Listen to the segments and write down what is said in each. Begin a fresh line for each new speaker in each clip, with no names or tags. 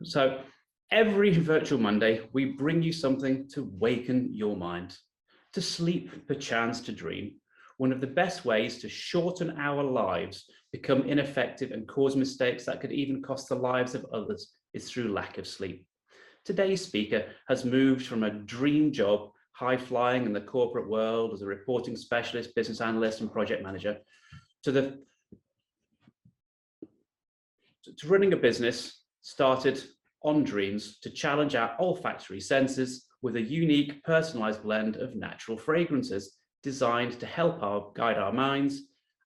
So every virtual Monday, we bring you something to waken your mind, to sleep, perchance to dream. One of the best ways to shorten our lives, become ineffective, and cause mistakes that could even cost the lives of others is through lack of sleep. Today's speaker has moved from a dream job, high flying in the corporate world as a reporting specialist, business analyst, and project manager, to running a business started on dreams to challenge our olfactory senses with a unique personalized blend of natural fragrances designed to help guide our minds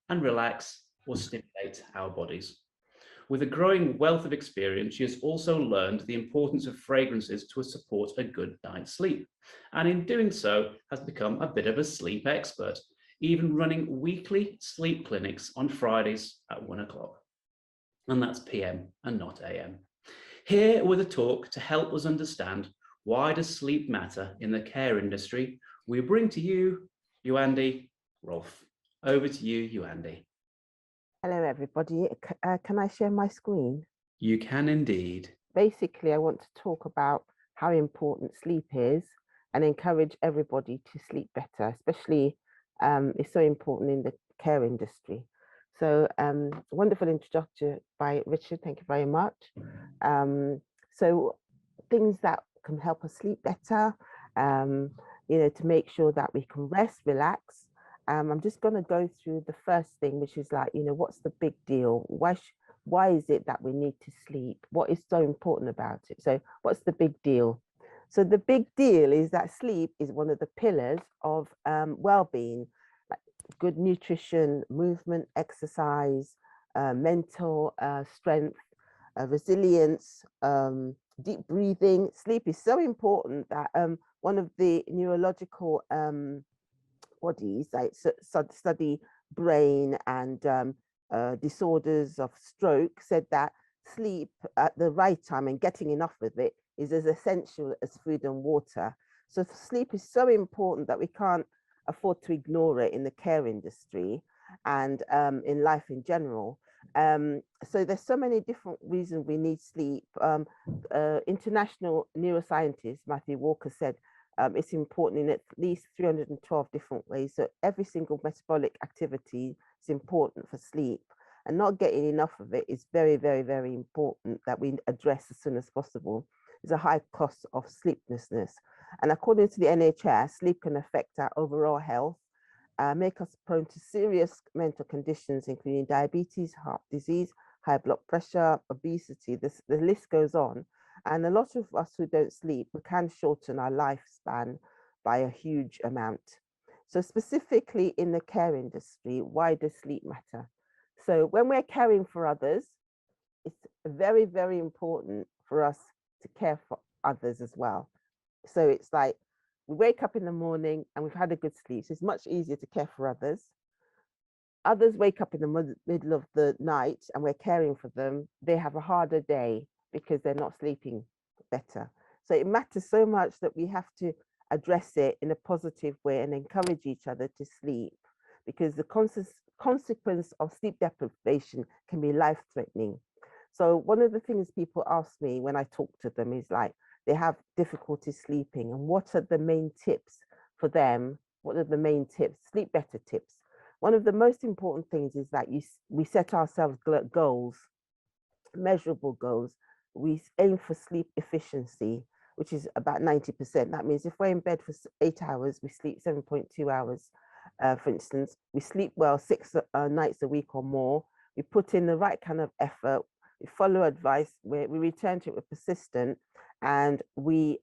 and relax or stimulate our bodies. With a growing wealth of experience, she has also learned the importance of fragrances to support a good night's sleep, and in doing so has become a bit of a sleep expert, even running weekly sleep clinics on Fridays at 1 o'clock. And that's PM and not AM. Here with a talk to help us understand why does sleep matter in the care industry, we bring to you, Andy, Rolf. Over to you, Andy.
Hello, everybody. Can I share my screen?
You can indeed.
Basically, I want to talk about how important sleep is and encourage everybody to sleep better, especially it's so important in the care industry. So wonderful introduction by Richard. Thank you very much. So things that can help us sleep better, to make sure that we can rest, relax. I'm just going to go through the first thing, which is like, what's the big deal? Why is it that we need to sleep? What is so important about it? So what's the big deal? So the big deal is that sleep is one of the pillars of well-being, like good nutrition, movement, exercise, mental strength, resilience, deep breathing. Sleep is so important that one of the neurological bodies like study brain and disorders of stroke said that sleep at the right time and getting enough of it is as essential as food and water. So sleep is so important that we can't afford to ignore it in the care industry and in life in general. So there's so many different reasons we need sleep. International neuroscientist Matthew Walker said it's important in at least 312 different ways. So every single metabolic activity is important for sleep, and not getting enough of it is very, very, very important that we address as soon as possible. There's a high cost of sleeplessness. And according to the NHS, sleep can affect our overall health, make us prone to serious mental conditions, including diabetes, heart disease, high blood pressure, obesity. The list goes on. And a lot of us who don't sleep, we can shorten our lifespan by a huge amount. So specifically in the care industry, why does sleep matter? So when we're caring for others, it's very, very important for us to care for others as well. So it's like we wake up in the morning and we've had a good sleep. So it's much easier to care for others. Others wake up in the middle of the night and we're caring for them. They have a harder day because they're not sleeping better. So it matters so much that we have to address it in a positive way and encourage each other to sleep, because the consequence of sleep deprivation can be life-threatening. So one of the things people ask me when I talk to them is like, they have difficulty sleeping, and what are the main tips for them? What are the main tips, sleep better tips? One of the most important things is that we set ourselves goals, measurable goals. We aim for sleep efficiency, which is about 90%. That means if we're in bed for 8 hours, we sleep 7.2 hours. For instance, we sleep well 6 nights a week or more. We put in the right kind of effort. We follow advice. We return to it with persistent, and we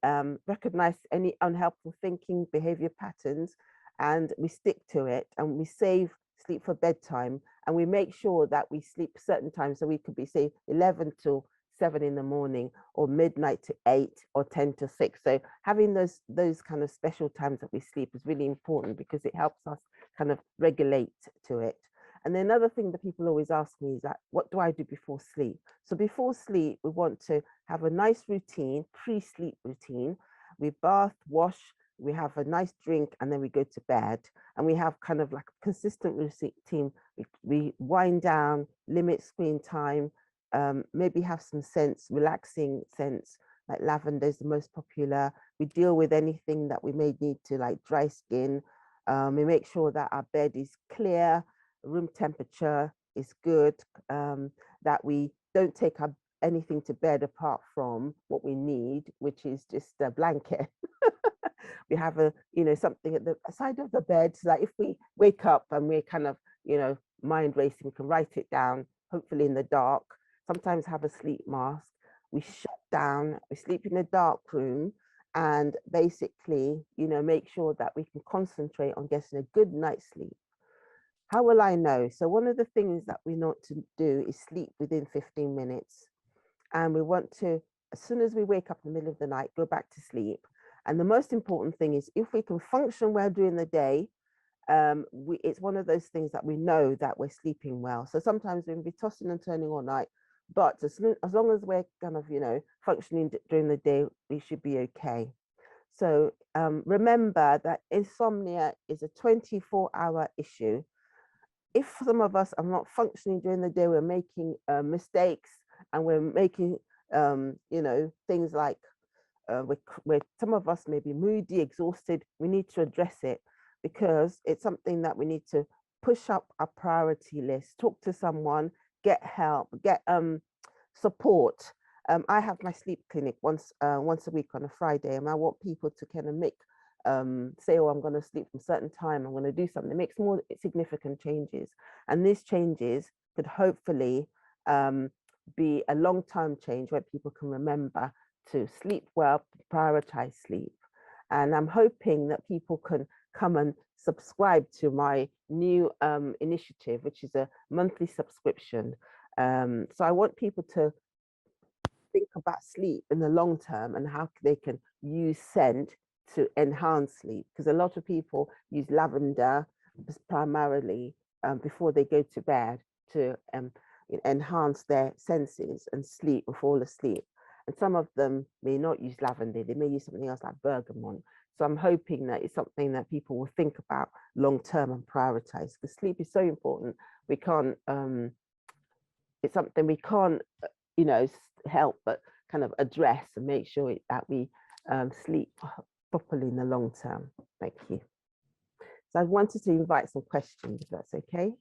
recognize any unhelpful thinking behavior patterns, and we stick to it, and we save sleep for bedtime, and we make sure that we sleep certain times. So we could be, say, 11 till 7 in the morning, or midnight to 8, or 10 to 6. So having those kind of special times that we sleep is really important, because it helps us kind of regulate to it. And then another thing that people always ask me is that, what do I do before sleep? So before sleep, we want to have a nice routine, pre-sleep routine. We bath, wash, we have a nice drink, and then we go to bed. And we have kind of like a consistent routine. We wind down, limit screen time, maybe have some scents, relaxing scents, like lavender is the most popular. We deal with anything that we may need to, like dry skin. We make sure that our bed is clear, room temperature is good, that we don't take anything to bed apart from what we need, which is just a blanket. We have something at the side of the bed, so that if we wake up and we're kind of, mind racing, we can write it down, hopefully in the dark. Sometimes have a sleep mask. We shut down, we sleep in a dark room, and basically, make sure that we can concentrate on getting a good night's sleep. How will I know? So one of the things that we want to do is sleep within 15 minutes. And we want to, as soon as we wake up in the middle of the night, go back to sleep. And the most important thing is, if we can function well during the day, it's one of those things that we know that we're sleeping well. So sometimes we can be tossing and turning all night, but as long as we're kind of, functioning during the day, we should be okay. So remember that insomnia is a 24-hour issue. If some of us are not functioning during the day, we're making mistakes, and we're making, things like some of us may be moody, exhausted. We need to address it, because it's something that we need to push up our priority list, talk to someone, get help, get support. I have my sleep clinic once a week on a Friday, and I want people to kind of make say, oh, I'm going to sleep from a certain time, I'm going to do something. It makes more significant changes, and these changes could hopefully be a long-term change where people can remember to sleep well, prioritize sleep. And I'm hoping that people can come and subscribe to my new initiative, which is a monthly subscription. So I want people to think about sleep in the long term and how they can use scent to enhance sleep, because a lot of people use lavender primarily before they go to bed to enhance their senses and sleep or fall asleep. And some of them may not use lavender, they may use something else like bergamot. So I'm hoping that it's something that people will think about long term and prioritize, because sleep is so important. We can't, it's something we can't, help but kind of address and make sure that we sleep properly in the long term. Thank you. So I wanted to invite some questions, if that's okay.